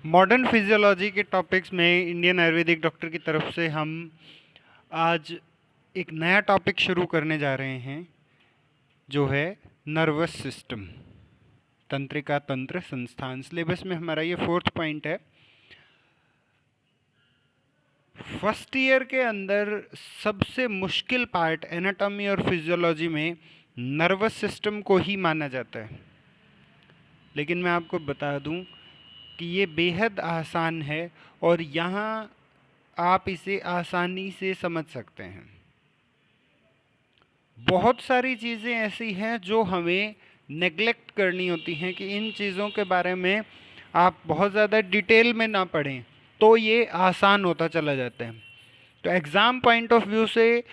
Modern physiology के topics में Indian Ayurvedic doctor की तरफ से हम आज एक नया टॉपिक शुरू करने जा रहे हैं, जो है नर्वस सिस्टम। तंत्रिका तंत्र संस्थान। सिलेबस में हमारा ये 4th पॉइंट है। फर्स्ट ईयर के अंदर सबसे मुश्किल पार्ट एनाटॉमी और फिजियोलॉजी में नर्वस सिस्टम को ही माना जाता है, लेकिन मैं आपको बता दूं कि ये बेहद आसान है और यहाँ आप इसे आसानी से समझ सकते हैं। बहुत सारी चीज़ें ऐसी हैं जो हमें नेग्लेक्ट करनी होती हैं कि इन चीज़ों के बारे में आप बहुत ज़्यादा डिटेल में ना पढ़ें, तो ये आसान होता चला जाता है। तो एग्ज़ाम पॉइंट ऑफ व्यू से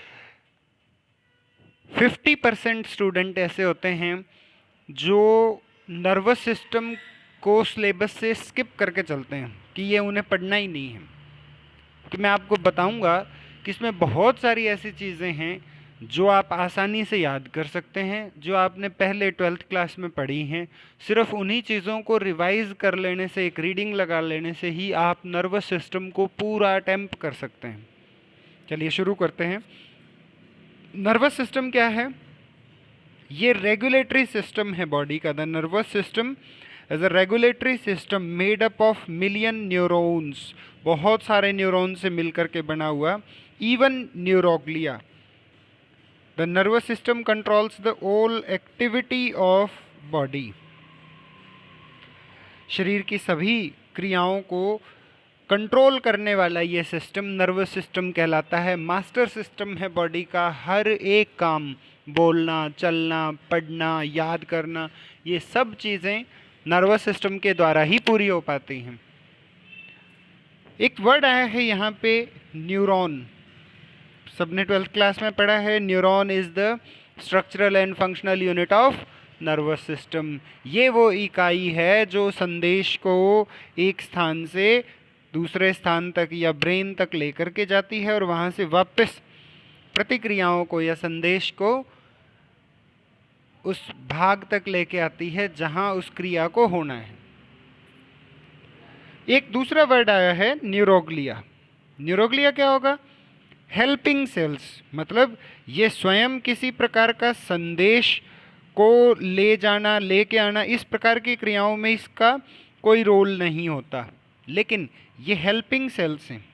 50% स्टूडेंट ऐसे होते हैं जो नर्वस सिस्टम को सिलेबस से स्किप करके चलते हैं कि ये उन्हें पढ़ना ही नहीं है। कि मैं आपको बताऊंगा कि इसमें बहुत सारी ऐसी चीज़ें हैं जो आप आसानी से याद कर सकते हैं, जो आपने पहले 12th क्लास में पढ़ी हैं। सिर्फ उन्हीं चीज़ों को रिवाइज कर लेने से, एक रीडिंग लगा लेने से ही आप नर्वस सिस्टम को पूरा अटेम्प्ट कर सकते हैं। चलिए शुरू करते हैं। नर्वस सिस्टम क्या है? ये रेगुलेटरी सिस्टम है बॉडी का। The nervous system as a regulatory system made up of million neurons, बहुत सारे न्यूरॉन से मिलकर के बना हुआ, even neuroglia. The nervous system controls the all activity of body. शरीर की सभी क्रियाओं को कंट्रोल करने वाला ये सिस्टम नर्वस सिस्टम कहलाता है। मास्टर सिस्टम है बॉडी का। हर एक काम, बोलना, चलना, पढ़ना, याद करना, ये सब चीज़ें नर्वस सिस्टम के द्वारा ही पूरी हो पाती हैं। एक वर्ड आया है यहाँ पे, न्यूरॉन। सबने 12th क्लास में पढ़ा है, neuron is the structural and functional unit of nervous system. ये वो इकाई है जो संदेश को एक स्थान से दूसरे स्थान तक या ब्रेन तक लेकर के जाती है और वहाँ से वापस प्रतिक्रियाओं को या संदेश को उस भाग तक लेके आती है जहाँ उस क्रिया को होना है। एक दूसरा वर्ड आया है, न्यूरोग्लिया। न्यूरोग्लिया क्या होगा? Helping cells. मतलब ये स्वयं किसी प्रकार का संदेश को ले जाना, लेके आना, इस प्रकार की क्रियाओं में इसका कोई रोल नहीं होता, लेकिन ये हेल्पिंग सेल्स हैं।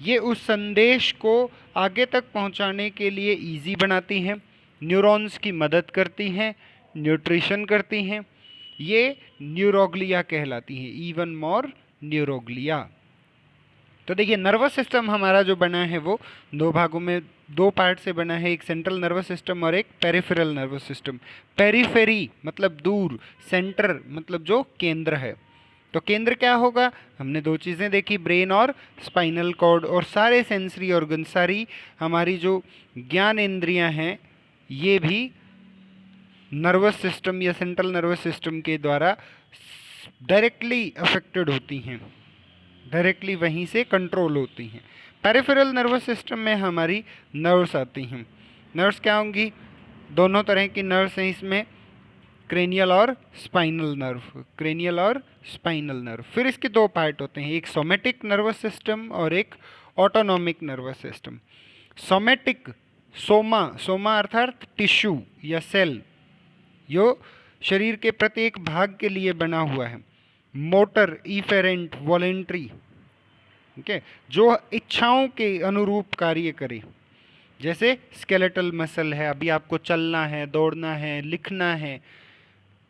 ये उस संदेश को आगे तक पहुंचाने के लिए इजी बनाती हैं, न्यूरॉन्स की मदद करती हैं, न्यूट्रिशन करती हैं। ये न्यूरोग्लिया कहलाती हैं, इवन मोर न्यूरोग्लिया। तो देखिए, नर्वस सिस्टम हमारा जो बना है वो दो भागों में, दो पार्ट से बना है। एक सेंट्रल नर्वस सिस्टम और एक पेरिफेरल नर्वस सिस्टम। पेरिफेरी मतलब दूर, सेंटर मतलब जो केंद्र है। तो केंद्र क्या होगा? हमने दो चीज़ें देखी, ब्रेन और स्पाइनल कॉर्ड। और सारे सेंसरी ऑर्गन, सारी हमारी जो ज्ञान इंद्रियां हैं, ये भी नर्वस सिस्टम या सेंट्रल नर्वस सिस्टम के द्वारा डायरेक्टली अफेक्टेड होती हैं, डायरेक्टली वहीं से कंट्रोल होती हैं। पेरिफेरल नर्वस सिस्टम में हमारी नर्व्स आती हैं। नर्व्स क्या होंगी? दोनों तरह की नर्व्स हैं इसमें, क्रेनियल और स्पाइनल नर्व। क्रेनियल और स्पाइनल नर्व। फिर इसके दो पार्ट होते हैं, एक सोमेटिक नर्वस सिस्टम और एक autonomic nervous system. Somatic, Soma, Soma अर्थात टिश्यू या सेल, जो शरीर के प्रत्येक भाग के लिए बना हुआ है। मोटर, इफेरेंट, वॉलेंट्री, ठीक है, जो इच्छाओं के अनुरूप कार्य करे। जैसे स्केलेटल मसल है, अभी आपको चलना है, दौड़ना है, लिखना है,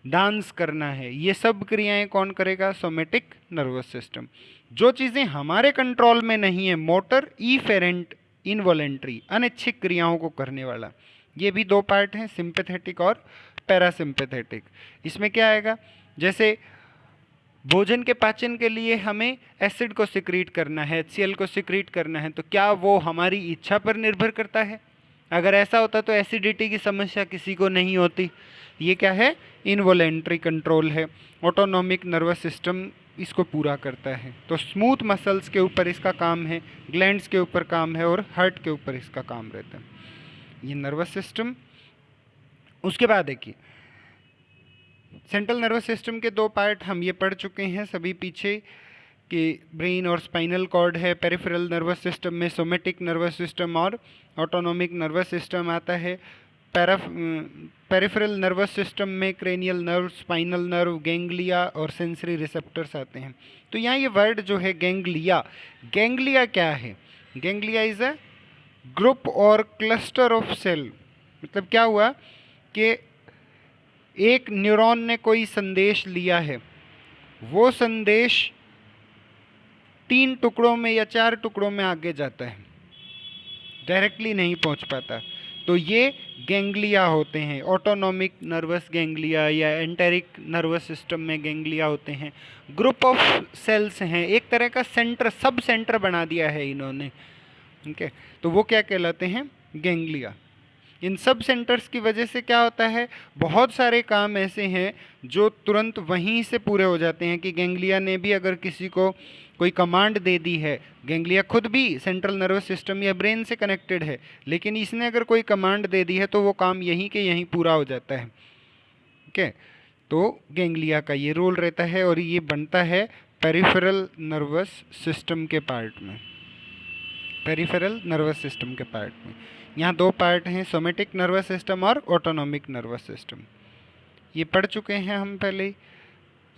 डांस करना है, ये सब क्रियाएं कौन करेगा? Somatic nervous system. जो चीज़ें हमारे कंट्रोल में नहीं है, मोटर, इफेरेंट, इनवॉलेंट्री, अनैच्छिक क्रियाओं को करने वाला, ये भी दो पार्ट हैं, सिंपैथेटिक और पैरासिम्पैथेटिक। इसमें क्या आएगा? जैसे भोजन के पाचन के लिए हमें एसिड को सिक्रीट करना है, HCl को सिक्रीट करना है, तो क्या वो हमारी इच्छा पर निर्भर करता है? अगर ऐसा होता तो एसिडिटी की समस्या किसी को नहीं होती। ये क्या है? इनवॉलेंट्री कंट्रोल है। ऑटोनॉमिक नर्वस सिस्टम इसको पूरा करता है। तो स्मूथ मसल्स के ऊपर इसका काम है, ग्लैंड्स के ऊपर काम है और हार्ट के ऊपर इसका काम रहता है, ये नर्वस सिस्टम। उसके बाद देखिए, सेंट्रल नर्वस सिस्टम के दो पार्ट हम ये पढ़ चुके हैं सभी पीछे। कि ब्रेन और स्पाइनल कॉर्ड है, पेरिफेरल नर्वस सिस्टम में सोमेटिक नर्वस सिस्टम और ऑटोनॉमिक नर्वस सिस्टम आता है। पेरिफेरल नर्वस सिस्टम में cranial nerve, spinal nerve, ganglia और सेंसरी रिसेप्टर्स आते हैं। तो यहाँ ये वर्ड जो है गैंग्लिया, गैंग्लिया क्या है? गैंग्लिया इज़ अ ग्रुप और क्लस्टर ऑफ सेल। मतलब क्या हुआ कि एक न्यूरॉन ने कोई संदेश लिया है, वो संदेश 3 टुकड़ों में या 4 टुकड़ों में आगे जाता है, डायरेक्टली नहीं पहुंच पाता। तो ये गैंग्लिया होते हैं। ऑटोनॉमिक नर्वस गैंग्लिया या एंटेरिक नर्वस सिस्टम में गैंग्लिया होते हैं। ग्रुप ऑफ सेल्स हैं, एक तरह का सेंटर, सब सेंटर बना दिया है इन्होंने। ठीक है, तो वो क्या कहलाते हैं? गैंग्लिया। इन सब सेंटर्स की वजह से क्या होता है, बहुत सारे काम ऐसे हैं जो तुरंत वहीं से पूरे हो जाते हैं। कि गैंग्लिया ने भी अगर किसी को कोई कमांड दे दी है, गैंग्लिया खुद भी सेंट्रल नर्वस सिस्टम या ब्रेन से कनेक्टेड है, लेकिन इसने अगर कोई कमांड दे दी है तो वो काम यहीं के यहीं पूरा हो जाता है। ठीक है, तो गैंग्लिया का ये रोल रहता है और ये बनता है पेरिफेरल नर्वस सिस्टम के पार्ट में। पेरिफेरल नर्वस सिस्टम के पार्ट में यहाँ 2 पार्ट हैं, सोमेटिक नर्वस सिस्टम और ऑटोनॉमिक नर्वस सिस्टम। ये पढ़ चुके हैं हम पहले ही।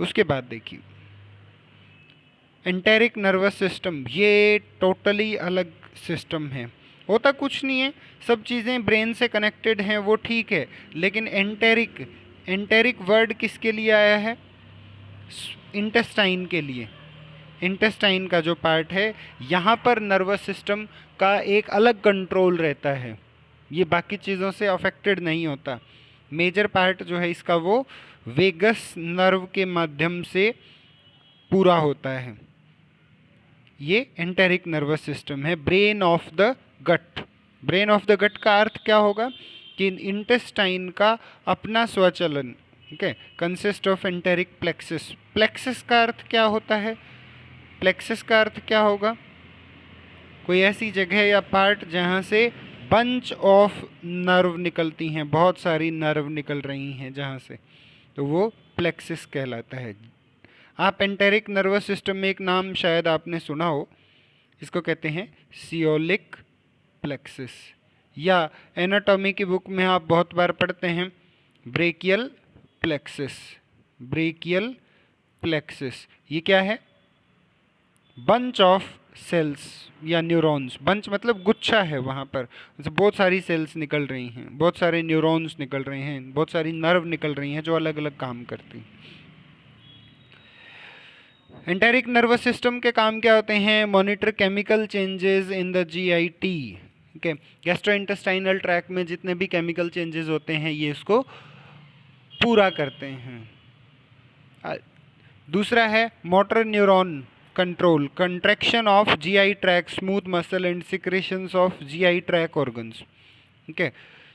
उसके बाद देखिए एंटेरिक नर्वस सिस्टम, ये टोटली अलग सिस्टम है। होता कुछ नहीं है, सब चीज़ें ब्रेन से कनेक्टेड हैं, वो ठीक है, लेकिन एंटेरिक, एंटेरिक वर्ड किसके लिए आया है? इंटेस्टाइन के लिए। इंटेस्टाइन का जो पार्ट है, यहाँ पर नर्वस सिस्टम का एक अलग कंट्रोल रहता है, ये बाकी चीज़ों से अफेक्टेड नहीं होता। मेजर पार्ट जो है इसका वो वेगस नर्व के माध्यम से पूरा होता है। ये एंटेरिक नर्वस सिस्टम है। Brain of the gut, brain of the gut का अर्थ क्या होगा कि इंटेस्टाइन का अपना स्वचलन, ठीक है, consist of enteric plexus. Plexus का अर्थ क्या होता है? प्लेक्सिस का अर्थ क्या होगा? कोई ऐसी जगह या पार्ट जहाँ से बंच ऑफ नर्व निकलती हैं, बहुत सारी नर्व निकल रही हैं जहाँ से, तो वो प्लेक्सिस कहलाता है। आप एंटेरिक नर्वस सिस्टम में एक नाम शायद आपने सुना हो, इसको कहते हैं सियोलिक प्लेक्सिस, या एनाटॉमी की बुक में आप बहुत बार पढ़ते हैं ब्रेकियल प्लेक्सिस। ब्रेकियल प्लेक्सिस ये क्या है? बंच ऑफ सेल्स या न्यूरॉन्स। बंच मतलब गुच्छा है, वहाँ पर बहुत सारी सेल्स निकल रही हैं, बहुत सारे न्यूरॉन्स निकल रहे हैं, बहुत सारी नर्व निकल रही हैं जो अलग अलग काम करती हैं। एंटेरिक नर्वस सिस्टम के काम क्या होते हैं? Monitor chemical changes in the GIT. ठीक है, गैस्ट्रोइंटेस्टाइनल ट्रैक में जितने भी केमिकल चेंजेस होते हैं ये इसको पूरा करते हैं। दूसरा है motor neuron control, contraction of GI tract, smooth muscle and secretions of GI tract organs. ठीक है,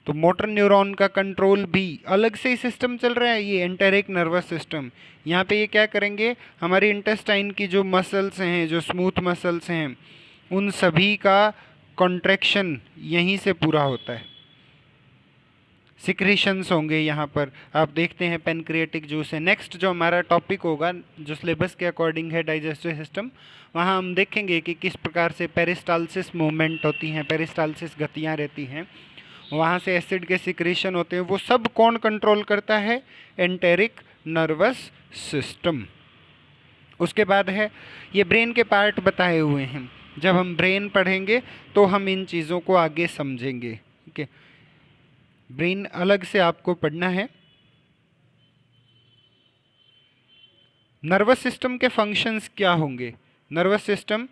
तो मोटर न्यूरॉन का कंट्रोल भी अलग से ही सिस्टम चल रहा है, ये एंटेरिक नर्वस सिस्टम। यहाँ पे ये क्या करेंगे, हमारी इंटेस्टाइन की जो मसल्स हैं, जो स्मूथ मसल्स हैं, उन सभी का कॉन्ट्रैक्शन यहीं से पूरा होता है। सिक्रेशंस होंगे यहाँ पर, आप देखते हैं पेनक्रिएटिक जूस है। नेक्स्ट जो हमारा टॉपिक होगा जो सिलेबस के अकॉर्डिंग है डाइजेस्टिव सिस्टम, वहाँ हम देखेंगे कि किस प्रकार से पेरिस्टालसिस मूवमेंट होती हैं, पेरिस्टालसिस गतियाँ रहती हैं, वहाँ से एसिड के सिक्रेशन होते हैं, वो सब कौन कंट्रोल करता है? Enteric nervous system. उसके बाद है ये ब्रेन के पार्ट बताए हुए हैं, जब हम ब्रेन पढ़ेंगे तो हम इन चीज़ों को आगे समझेंगे। ठीक है, ब्रेन अलग से आपको पढ़ना है। नर्वस सिस्टम के फंक्शंस क्या होंगे? नर्वस सिस्टम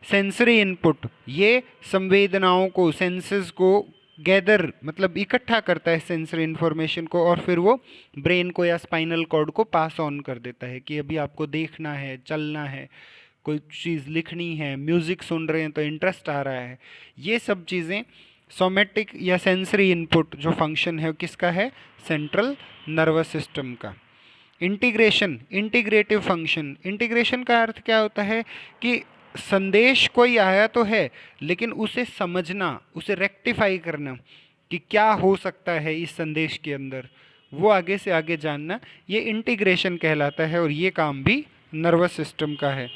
सेंसरी इनपुट, ये संवेदनाओं को, सेंसेस को गैदर मतलब इकट्ठा करता है सेंसरी इन्फॉर्मेशन को, और फिर वो ब्रेन को या स्पाइनल कॉर्ड को पास ऑन कर देता है कि अभी आपको देखना है, चलना है, कोई चीज़ लिखनी है, म्यूज़िक सुन रहे हैं तो इंटरेस्ट आ रहा है। ये सब चीज़ें सोमेटिक या सेंसरी इनपुट जो फंक्शन है किसका है? सेंट्रल नर्वस सिस्टम का। Integration, integrative function. इंटीग्रेशन का अर्थ क्या होता है कि संदेश कोई आया तो है, लेकिन उसे समझना, उसे रेक्टिफाई करना कि क्या हो सकता है इस संदेश के अंदर, वो आगे से आगे जानना, ये इंटीग्रेशन कहलाता है, और ये काम भी नर्वस सिस्टम का है।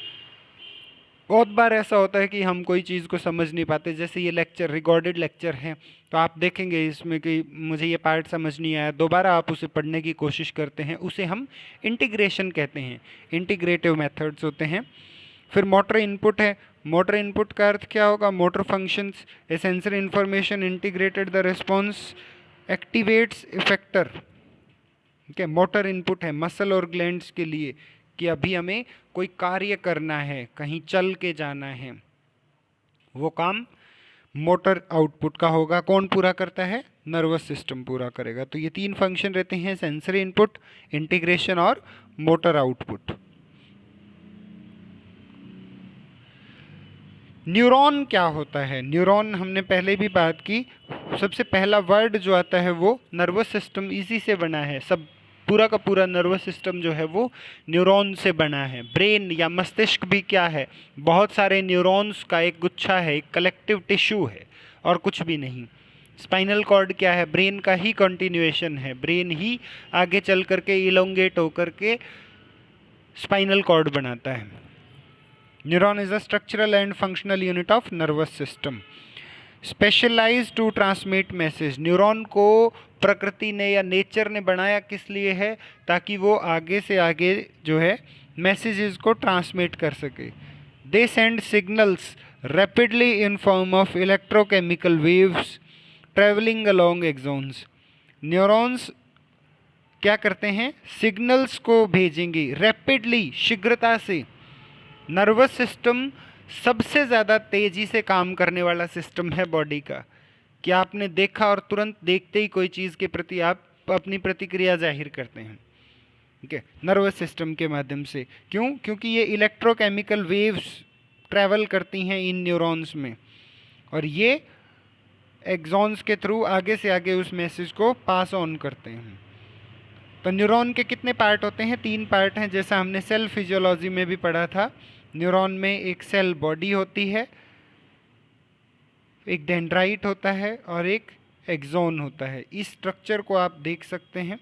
बहुत बार ऐसा होता है कि हम कोई चीज़ को समझ नहीं पाते, जैसे ये लेक्चर रिकॉर्डेड लेक्चर है तो आप देखेंगे इसमें कि मुझे ये पार्ट समझ नहीं आया, दोबारा आप उसे पढ़ने की कोशिश करते हैं, उसे हम इंटीग्रेशन कहते हैं, इंटीग्रेटिव मेथड्स होते हैं। फिर मोटर इनपुट है। मोटर इनपुट का अर्थ क्या होगा? Motor functions A sensory information integrated the response activates effector. ठीक है, मोटर इनपुट है मसल और ग्लैंड्स के लिए कि अभी हमें कोई कार्य करना है, कहीं चल के जाना है, वो काम मोटर आउटपुट का होगा। कौन पूरा करता है? नर्वस सिस्टम पूरा करेगा। तो ये तीन फंक्शन रहते हैं, सेंसरी इनपुट, इंटीग्रेशन और मोटर आउटपुट। न्यूरॉन क्या होता है? न्यूरॉन हमने पहले भी बात की, सबसे पहला वर्ड जो आता है वो नर्वस सिस्टम, इसी से बना है। सब पूरा का पूरा नर्वस सिस्टम जो है वो न्यूरॉन से बना है। ब्रेन या मस्तिष्क भी क्या है? बहुत सारे न्यूरॉन्स का एक गुच्छा है, एक कलेक्टिव टिश्यू है और कुछ भी नहीं। स्पाइनल कॉर्ड क्या है? ब्रेन का ही कंटिन्यूएशन है, ब्रेन ही आगे चल करके इलोंगेट होकर के स्पाइनल कॉर्ड बनाता है। Neuron is a structural and functional unit of nervous system, specialise to transmit message. Neuron को प्रकृति ने या नेचर ने बनाया किस लिए है? ताकि वो आगे से आगे जो है मैसेजेस को ट्रांसमिट कर सके। They send signals rapidly in form of electrochemical waves travelling along exons. Neurons क्या करते हैं? सिग्नल्स को भेजेंगे रैपिडली, शीघ्रता से। नर्वस सिस्टम सबसे ज़्यादा तेज़ी से काम करने वाला सिस्टम है बॉडी का। क्या आपने देखा और तुरंत देखते ही कोई चीज़ के प्रति आप अपनी प्रतिक्रिया जाहिर करते हैं? ठीक है, नर्वस सिस्टम के माध्यम से। क्यों? क्योंकि ये इलेक्ट्रोकेमिकल वेव्स ट्रैवल करती हैं इन न्यूरॉन्स में और ये एक्सॉन्स के थ्रू आगे से आगे उस मैसेज को पास ऑन करते हैं। तो न्यूरॉन के कितने पार्ट होते हैं? 3 पार्ट हैं, जैसा हमने सेल फिजियोलॉजी में भी पढ़ा था। न्यूरॉन में एक सेल बॉडी होती है, एक डेंड्राइट होता है और एक एक्सॉन होता है। इस स्ट्रक्चर को आप देख सकते हैं।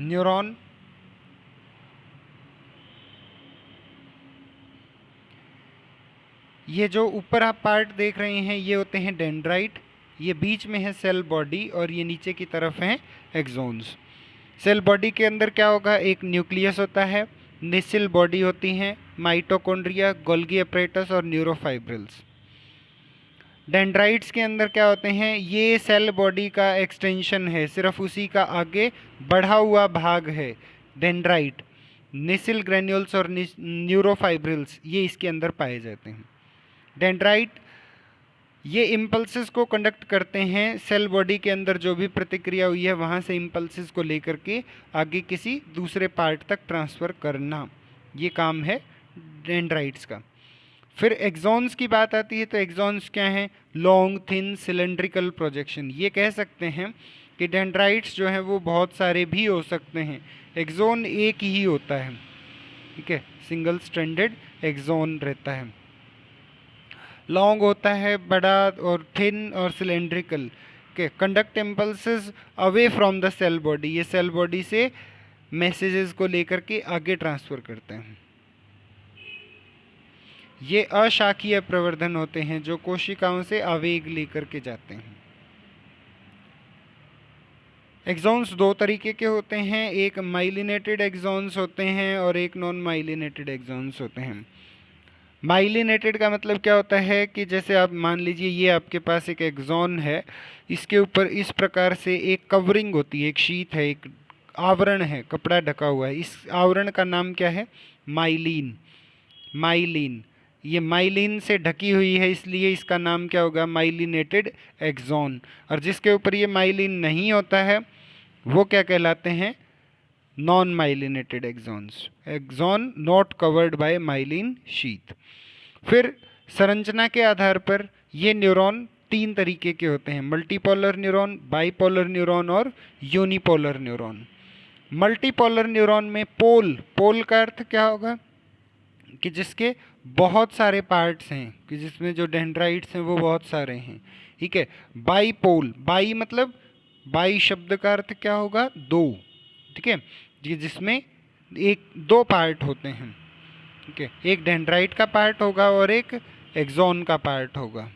न्यूरॉन ये जो ऊपर आप पार्ट देख रहे हैं ये होते हैं डेंड्राइट, ये बीच में है सेल बॉडी और ये नीचे की तरफ हैं एक्सोन्स। सेल बॉडी के अंदर क्या होगा? एक न्यूक्लियस होता है, निसिल बॉडी होती हैं, माइटोकॉन्ड्रिया, गोल्गी अपरेटस और न्यूरोफाइब्रिल्स। डेंड्राइट्स के अंदर क्या होते हैं? ये सेल बॉडी का एक्सटेंशन है, सिर्फ उसी का आगे बढ़ा हुआ भाग है डेंड्राइट। निसिल ग्रेन्यूल्स और न्यूरोफाइब्रिल्स ये इसके अंदर पाए जाते हैं। डेंड्राइट ये इम्पल्सेस को कंडक्ट करते हैं, सेल बॉडी के अंदर जो भी प्रतिक्रिया हुई है वहाँ से इम्पल्सेस को लेकर के आगे किसी दूसरे पार्ट तक ट्रांसफ़र करना, ये काम है डेंड्राइट्स का। फिर एक्सॉन्स की बात आती है तो एक्सॉन्स क्या हैं? Long thin cylindrical projection. ये कह सकते हैं कि डेंड्राइट्स जो हैं वो बहुत सारे भी हो सकते हैं, एक्सॉन एक ही होता है। ठीक है, सिंगल स्ट्रैंडेड एक्सॉन रहता है, लॉन्ग होता है, बड़ा, और थिन और सिलेंड्रिकल के conduct impulses away from the cell body. ये सेल बॉडी से मैसेजेस को लेकर के आगे ट्रांसफ़र करते हैं। ये अशाखीय प्रवर्धन होते हैं जो कोशिकाओं से आवेग लेकर के जाते हैं। एक्सॉन्स 2 तरीके के होते हैं, एक माइलिनेटेड एक्सॉन्स होते हैं और एक नॉन माइलिनेटेड एक्सॉन्स होते हैं। माइलिनेटेड का मतलब क्या होता है कि जैसे आप मान लीजिए ये आपके पास एक एक्सॉन है, इसके ऊपर इस प्रकार से एक कवरिंग होती है, एक शीट है, एक आवरण है, कपड़ा ढका हुआ है। इस आवरण का नाम क्या है? माइलिन। माइलिन, ये माइलिन से ढकी हुई है इसलिए इसका नाम क्या होगा? Myelinated axon. और जिसके ऊपर ये माइलिन नहीं होता है वो क्या कहलाते हैं? Non myelinated axons. Axon not covered by myelin sheath. फिर संरचना के आधार पर ये न्यूरॉन 3 तरीके के होते हैं, मल्टीपोलर न्यूरॉन, बाइपोलर न्यूरॉन और यूनिपोलर न्यूरॉन। मल्टीपोलर न्यूरॉन में पोल, पोल का अर्थ क्या होगा? कि जिसके बहुत सारे पार्ट्स हैं, कि जिसमें जो डेंड्राइट्स हैं वो बहुत सारे हैं। ठीक है, बाइपोल, बाई मतलब, बाई शब्द का अर्थ क्या होगा? 2। ठीक है, जिसमें एक दो पार्ट होते हैं, ठीक है, एक डेंड्राइट का पार्ट होगा और एक एक्सॉन का पार्ट होगा।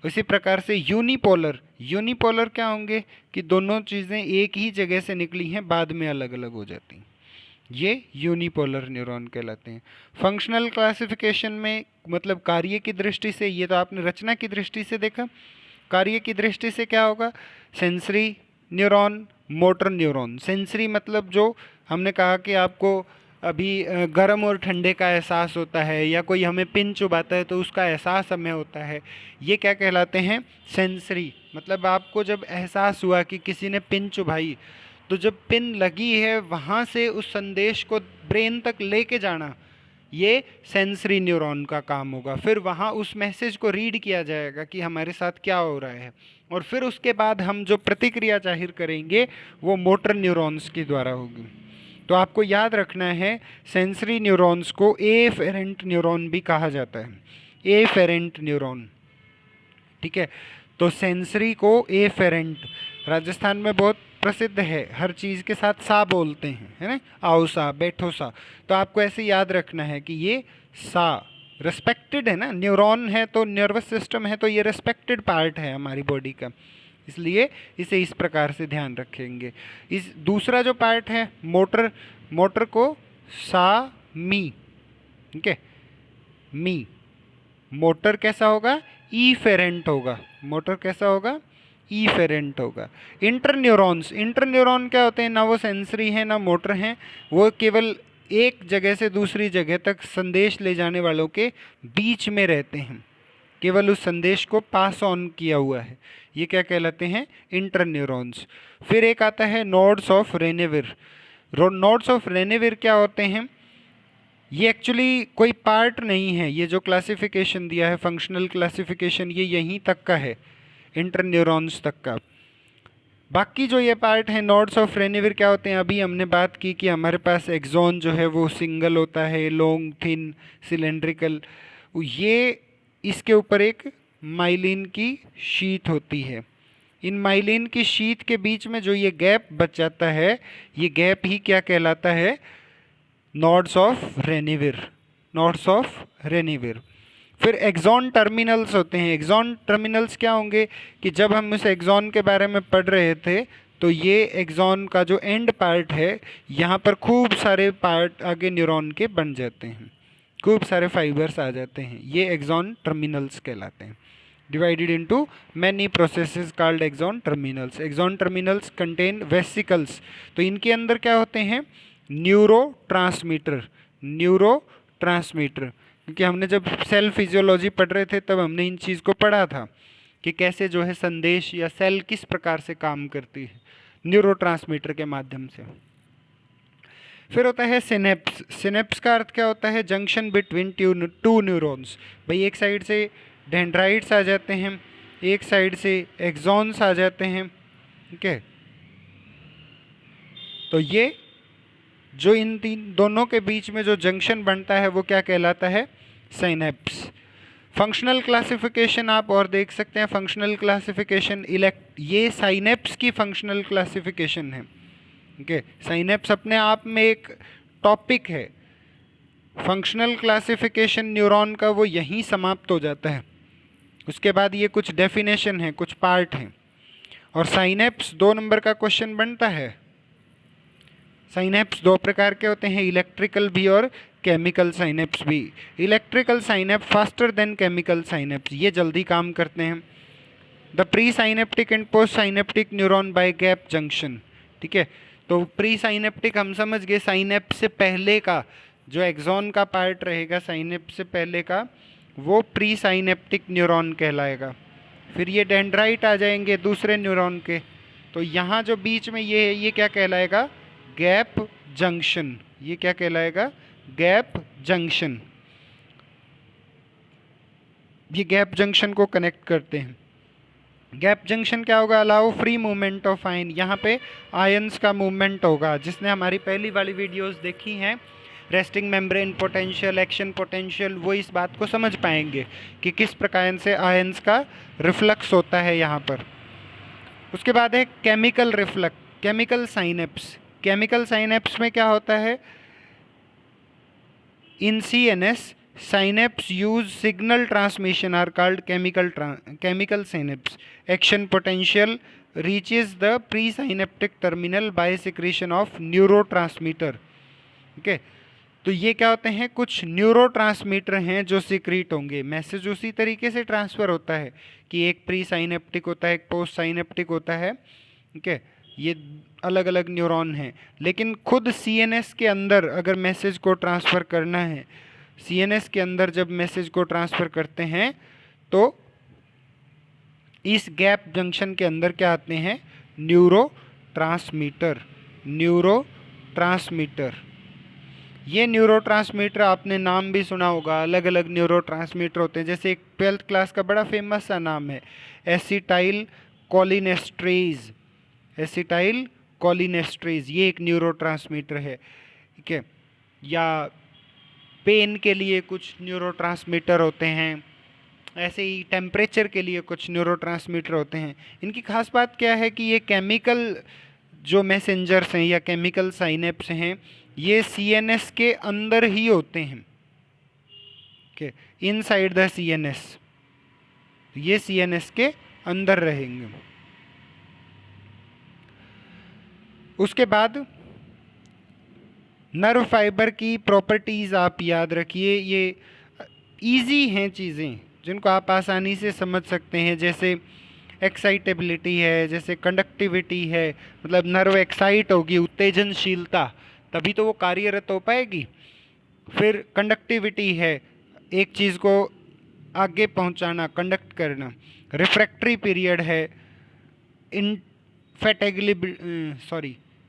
उसी प्रकार से यूनिपोलर, यूनिपोलर क्या होंगे कि दोनों चीज़ें एक ही जगह से निकली हैं, बाद में अलग अलग हो जाती हैं, ये यूनिपोलर न्यूरॉन कहलाते हैं। फंक्शनल क्लासिफिकेशन में मतलब कार्य की दृष्टि से, ये तो आपने रचना की दृष्टि से देखा, कार्य की दृष्टि से क्या होगा, sensory neuron, motor neuron. Sensory मतलब जो हमने कहा कि आपको अभी गर्म और ठंडे का एहसास होता है, या कोई हमें पिन चुभाता है तो उसका एहसास हमें होता है, ये क्या कहलाते हैं, सेंसरी। मतलब आपको जब एहसास हुआ कि किसी ने पिन चुभाई, तो जब पिन लगी है वहाँ से उस संदेश को ब्रेन तक लेके जाना, ये सेंसरी न्यूरॉन का काम होगा। फिर वहाँ उस मैसेज को रीड किया जाएगा कि हमारे साथ क्या हो रहा है, और फिर उसके बाद हम जो प्रतिक्रिया जाहिर करेंगे वो मोटर न्यूरॉन्स के द्वारा होगी। तो आपको याद रखना है, सेंसरी न्यूरॉन्स को एफेरेंट न्यूरॉन भी कहा जाता है, एफेरेंट न्यूरॉन, ठीक है। तो सेंसरी को एफेरेंट, राजस्थान में बहुत प्रसिद्ध है, हर चीज़ के साथ सा बोलते हैं, है ना, आओ सा, बैठो सा। तो आपको ऐसे याद रखना है कि ये सा रिस्पेक्टेड है ना, न्यूरॉन है तो नर्वस सिस्टम है, तो ये रिस्पेक्टेड पार्ट है हमारी बॉडी का, इसलिए इसे इस प्रकार से ध्यान रखेंगे। इस दूसरा जो पार्ट है मोटर, मोटर को सा मी, ठीक है, मी। मोटर कैसा होगा, ईफेरेंट होगा, मोटर कैसा होगा, ईफेरेंट होगा। इंटर न्यूरॉन्स, इंटर न्यूरॉन क्या होते हैं, ना वो सेंसरी हैं ना मोटर हैं, वो केवल एक जगह से दूसरी जगह तक संदेश ले जाने वालों के बीच में रहते हैं, केवल उस संदेश को पास ऑन किया हुआ है, ये क्या कहलाते हैं, इंटर न्यूरॉन्स। फिर एक आता है नोड्स ऑफ रेनेविर। नोड्स ऑफ रेनेविर क्या होते हैं, ये एक्चुअली कोई पार्ट नहीं है, ये जो क्लासिफिकेशन दिया है फंक्शनल क्लासिफिकेशन, ये यहीं तक का है, इंटर न्यूरॉन्स तक का। बाकी जो ये पार्ट है नोड्स ऑफ रेनेविर क्या होते हैं, अभी हमने बात की कि हमारे पास एक्सॉन जो है वो सिंगल होता है, लॉन्ग, थिन, सिलेंड्रिकल, ये इसके ऊपर एक माइलिन की शीट होती है। इन माइलिन की शीट के बीच में जो ये गैप बच जाता है, ये गैप ही क्या कहलाता है, नोड्स ऑफ रेनेविर, नोड्स ऑफ रेनेविर। फिर एक्सॉन टर्मिनल्स होते हैं। एक्सॉन टर्मिनल्स क्या होंगे कि जब हम इस एक्सॉन के बारे में पढ़ रहे थे, तो ये एक्सॉन का जो एंड पार्ट है, यहाँ पर खूब सारे पार्ट आगे न्यूरॉन के बन जाते हैं, खूब सारे फाइबर्स आ जाते हैं, ये एक्सॉन टर्मिनल्स कहलाते हैं। Divided into many processes called axon terminals. Axon terminals contain vesicles, तो इनके अंदर क्या होते हैं, न्यूरो ट्रांसमीटर, न्यूरो ट्रांसमीटर, क्योंकि हमने जब सेल फिजियोलॉजी पढ़ रहे थे तब हमने इन चीज़ को पढ़ा था कि कैसे जो है संदेश या सेल किस प्रकार से काम करती है न्यूरो ट्रांसमीटर के माध्यम से। फिर होता है सिनेप्स। सिनेप्स का अर्थ क्या होता है, जंक्शन बिटवीन टू न्यूरॉन्स। भाई एक साइड से डेंड्राइट्स आ जाते हैं, एक साइड से एक्सॉन्स आ जाते हैं, ठीक है। तो ये जो इन तीन दोनों के बीच में जो जंक्शन बनता है वो क्या कहलाता है, सिनेप्स। फंक्शनल क्लासिफिकेशन आप और देख सकते हैं, फंक्शनल क्लासिफिकेशन ये सिनेप्स की फंक्शनल क्लासिफिकेशन है, ठीक है। सिनेप्स अपने आप में एक टॉपिक है, फंक्शनल क्लासिफिकेशन न्यूरॉन का वो यहीं समाप्त हो जाता है, उसके बाद ये कुछ डेफिनेशन है, कुछ पार्ट हैं। और सिनेप्स 2 नंबर का क्वेश्चन बनता है। सिनेप्स 2 प्रकार के होते हैं, इलेक्ट्रिकल भी और केमिकल सिनेप्स भी। Electrical synapse faster than chemical synapse, ये जल्दी काम करते हैं। The pre synaptic and post synaptic neuron by gap junction, ठीक है। तो प्री साइनेप्टिक हम समझ गए, साइनेप्स से पहले का जो एक्सॉन का पार्ट रहेगा, साइनेप्स से पहले का, वो प्री साइनेप्टिक न्यूरॉन कहलाएगा। फिर ये डेंड्राइट आ जाएंगे दूसरे न्यूरॉन के, तो यहाँ जो बीच में ये है, ये क्या कहलाएगा, गैप जंक्शन। ये क्या कहलाएगा, गैप जंक्शन। ये गैप जंक्शन को कनेक्ट करते हैं। गैप जंक्शन क्या होगा, allow free movement of ion, यहाँ पे आयंस का मूवमेंट होगा। जिसने हमारी पहली वाली वीडियोस देखी हैं, resting membrane potential, action potential, वो इस बात को समझ पाएंगे कि किस प्रकार से आयंस का रिफ्लक्स होता है यहाँ पर। उसके बाद है chemical reflux, chemical synapse. Chemical synapse में क्या होता है, इन CNS synapse use signal transmission are called chemical synapse. Action potential reaches the presynaptic terminal by secretion of neurotransmitter. Okay, तो ये क्या होते हैं, कुछ न्यूरोट्रांसमीटर हैं जो सिक्रीट होंगे। मैसेज उसी तरीके से ट्रांसफ़र होता है कि एक प्री साइनेप्टिक होता है, एक पोस्ट साइनेप्टिक होता है। ठीक है, ये अलग अलग न्यूरॉन हैं, लेकिन खुद CNS के अंदर अगर मैसेज को ट्रांसफ़र करना है, CNS के अंदर जब मैसेज को ट्रांसफ़र करते हैं तो इस गैप जंक्शन के अंदर क्या आते हैं, न्यूरोट्रांसमीटर। ये न्यूरोट्रांसमीटर आपने नाम भी सुना होगा, अलग अलग न्यूरोट्रांसमीटर होते हैं। जैसे एक 12th क्लास का बड़ा फेमस सा नाम है एसिटाइल कोलिनेस्ट्रेज, ये एक न्यूरोट्रांसमीटर है। ठीक है, या पेन के लिए कुछ न्यूरोट्रांसमीटर होते हैं, ऐसे ही टेम्परेचर के लिए कुछ न्यूरोट्रांसमीटर होते हैं। इनकी खास बात क्या है कि ये केमिकल जो मैसेंजर्स हैं या केमिकल साइनेप्स हैं, ये CNS के अंदर ही होते हैं। ओके, इनसाइड द CNS, ये CNS के अंदर रहेंगे। उसके बाद नर्व फाइबर की प्रॉपर्टीज़ आप याद रखिए, ये इजी हैं चीज़ें जिनको आप आसानी से समझ सकते हैं। जैसे एक्साइटेबिलिटी है, जैसे कंडक्टिविटी है, मतलब नर्व एक्साइट होगी, उत्तेजनशीलता, तभी तो वो कार्यरत हो पाएगी। फिर कंडक्टिविटी है, एक चीज़ को आगे पहुंचाना, कंडक्ट करना। रिफ्रैक्टरी पीरियड है,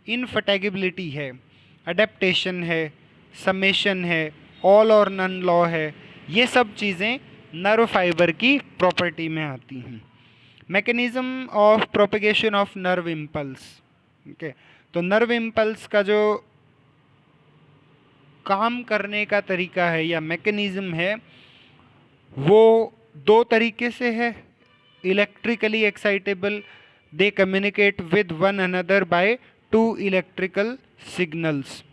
इनफैटिगेबिलिटी है, अडेप्टेशन है, समेशन है, ऑल और नन लॉ है। ये सब चीज़ें नर्व फाइबर की प्रॉपर्टी में आती हैं। Mechanism of propagation of nerve impulse. Okay, तो नर्व इम्पल्स का जो काम करने का तरीका है या मैकेनिज्म है, वो दो तरीके से है। Electrically excitable, they communicate with one another by two electrical signals.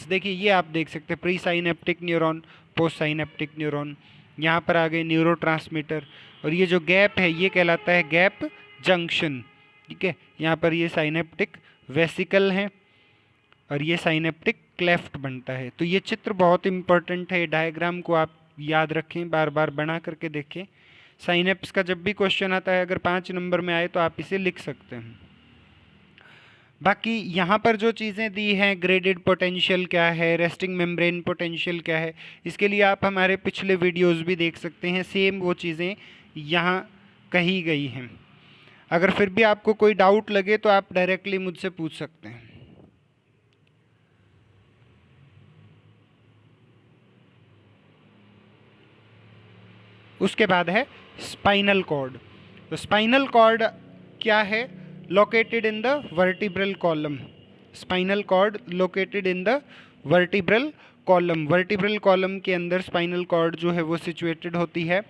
देखिए ये आप देख सकते हैं, pre synaptic neuron, post synaptic neuron, यहाँ पर आ गए न्यूरोट्रांसमीटर, और ये जो गैप है ये कहलाता है गैप जंक्शन। ठीक है, यहाँ पर ये साइनेप्टिक वेसिकल हैं और ये साइनेप्टिक क्लेफ्ट बनता है। तो ये चित्र बहुत इंपॉर्टेंट है, डायग्राम को आप याद रखें, बार बार बना करके देखें। साइनेप्स का जब भी क्वेश्चन आता है, अगर 5 नंबर में आए तो आप इसे लिख सकते हैं। बाकी यहाँ पर जो चीज़ें दी हैं, ग्रेडेड पोटेंशियल क्या है, रेस्टिंग मेम्ब्रेन पोटेंशियल क्या है, इसके लिए आप हमारे पिछले वीडियोस भी देख सकते हैं। सेम वो चीज़ें यहाँ कही गई हैं। अगर फिर भी आपको कोई डाउट लगे तो आप डायरेक्टली मुझसे पूछ सकते हैं। उसके बाद है स्पाइनल कॉर्ड। तो स्पाइनल कॉर्ड क्या है, located in the vertebral column. Spinal cord located in the vertebral column. Vertebral column के अंदर स्पाइनल कॉर्ड जो है वो सिचुएटेड होती है।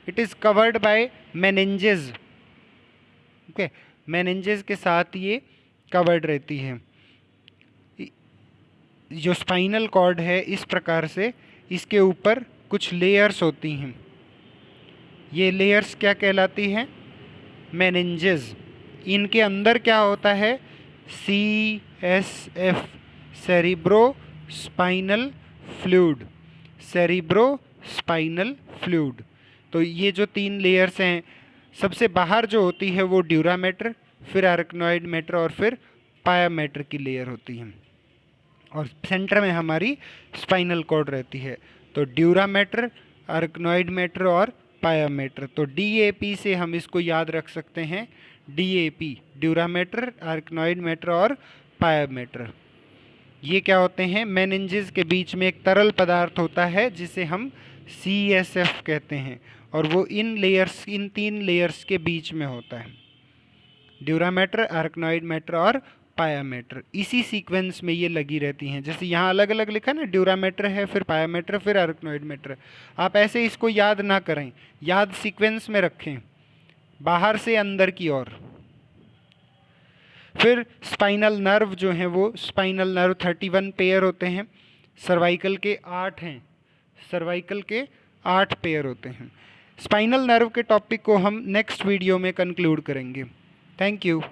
It is covered by meninges. Okay, meninges के साथ ये कवर्ड रहती है। जो स्पाइनल कॉर्ड है इस प्रकार से, इसके ऊपर कुछ लेयर्स होती हैं। ये लेयर्स क्या कहलाती हैं, मेनिंजेस। इनके अंदर क्या होता है, CSF, सेरिब्रो स्पाइनल फ्लूइड, तो ये जो 3 लेयर्स हैं, सबसे बाहर जो होती है वो ड्यूरा मैटर, फिर अरेक्नॉइड मैटर और फिर पाया मैटर की लेयर होती है, और सेंटर में हमारी स्पाइनल कॉर्ड रहती है। तो ड्यूरा मैटर, अरेक्नॉइड मैटर और पाया मैटर। तो DAP से हम इसको याद रख सकते हैं, DAP, dura mater, arachnoid matter और पाया मैटर। ये क्या होते हैं, मेनिंजेस के बीच में एक तरल पदार्थ होता है जिसे हम CSF कहते हैं, और वो इन 3 लेयर्स के बीच में होता है, ड्यूरा मैटर, अरेक्नॉइड मैटर और पाया मैटर। इसी सीक्वेंस में ये लगी रहती हैं। जैसे यहाँ अलग अलग लिखा ना, ड्यूरा मैटर है, फिर पाया मैटर, फिर अरेक्नॉइड मैटर। आप ऐसे इसको याद ना करें, याद सीक्वेंस में रखें, बाहर से अंदर की ओर। फिर स्पाइनल नर्व जो हैं वो स्पाइनल नर्व 31 पेयर होते हैं, सर्वाइकल के 8 हैं, सर्वाइकल के 8 पेयर होते हैं। स्पाइनल नर्व के टॉपिक को हम नेक्स्ट वीडियो में कंक्लूड करेंगे। Thank you.